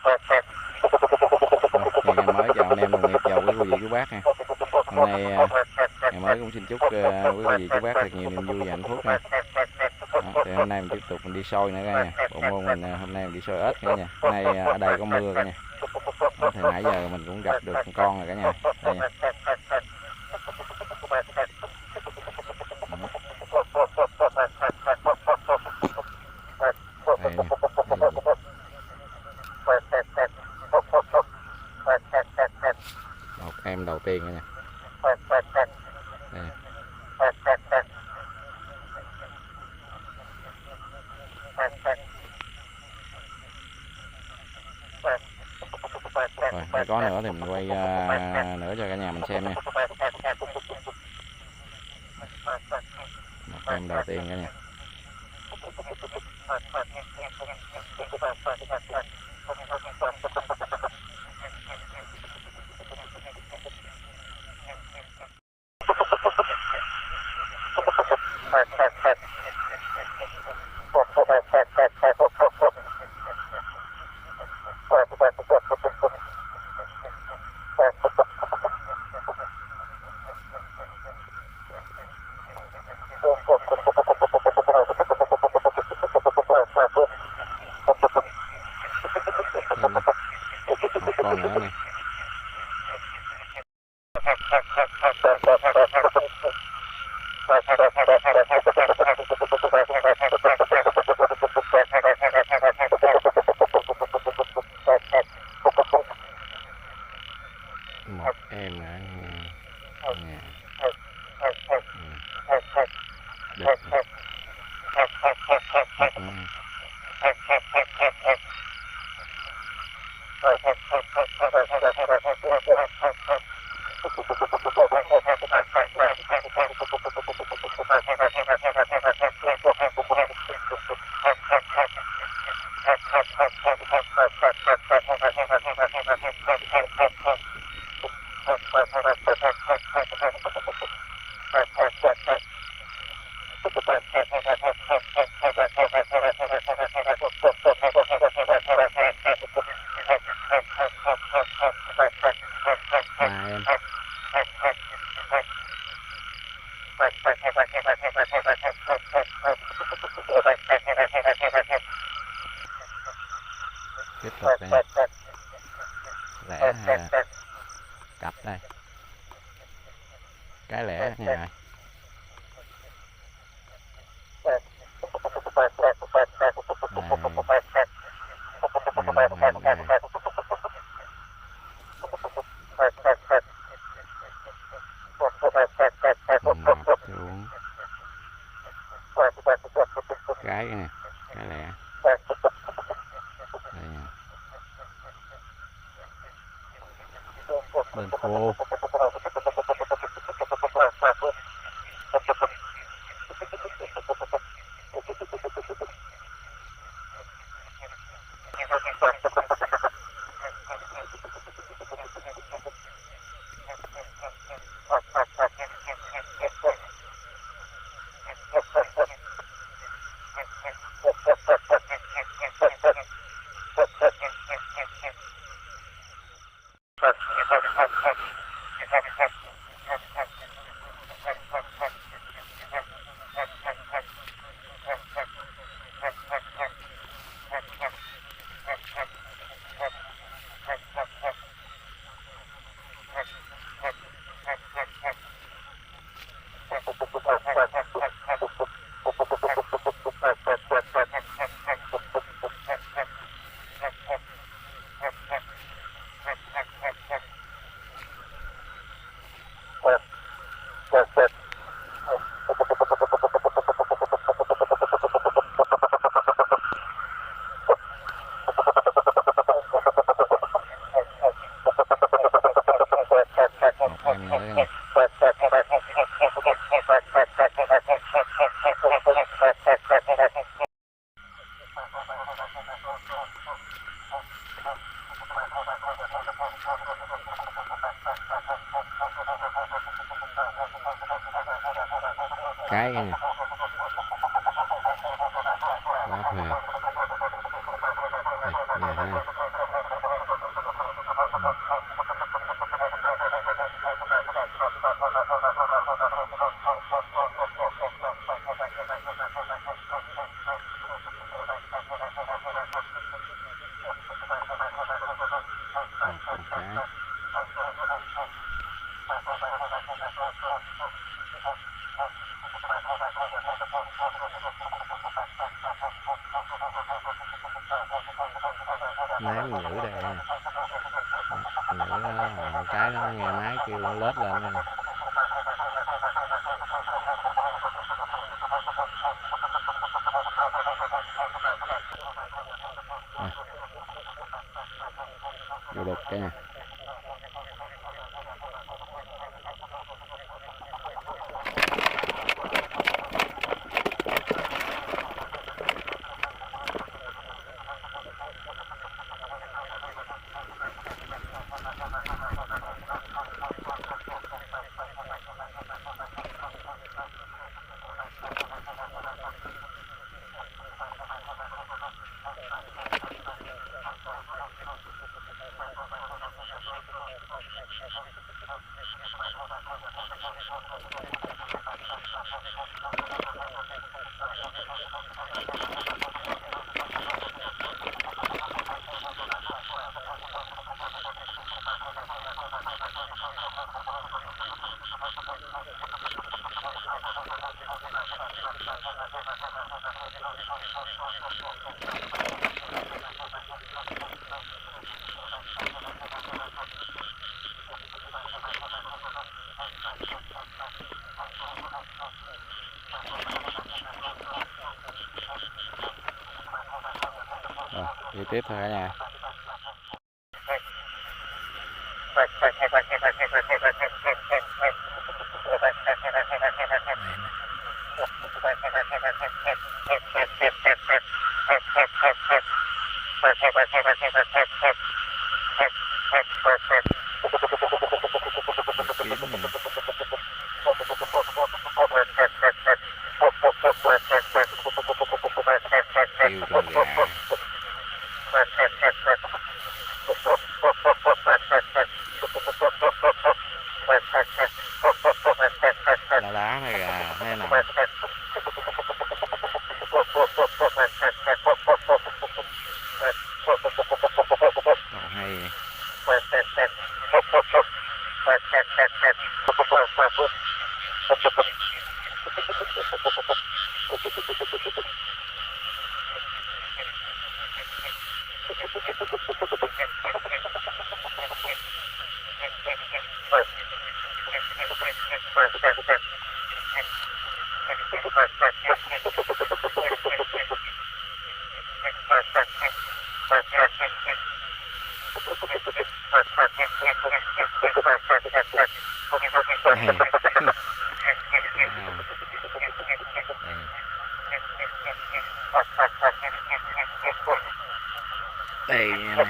Ngày mới chào anh em đồng nghiệp, chào quý cô dì chú bác nha. Hôm nay ngày mới cũng xin chúc quý cô dì chú bác thật nhiều niềm vui và hạnh phúc nha. Đó, thì hôm nay mình tiếp tục mình đi soi nữa cả nhà. Bộ môn mình hôm nay mình đi soi ếch cả nhà. Hôm nay ở đây có mưa cả nhà. Đó, thì nãy giờ mình cũng gặp được con rồi cả nhà. Đây nha. Đây nha. Một em đầu tiên cả nhà. Đây. Rồi, nếu có nữa thì mình quay nữa cho cả nhà mình xem nha. Một em đầu tiên cả nhà. Một con nữa này. Một em ở nhà. Tiếp tục đây nha. Lẻ cặp đây, cái lẻ nha. Cái nè, cái lẻ. Đây nha. Bên khô. Cái nè, quá phê. Đây, nhà đây. Máy mình giữ đây nè, mình giữ nó cái nó nghe máy kêu nó lết lên đây nè. Vô đục cái nè. Rồi, đi tiếp thôi cả nhà. Kêu con gà. Đá đá này gà thế nào. Còn hay vậy. Đây nè.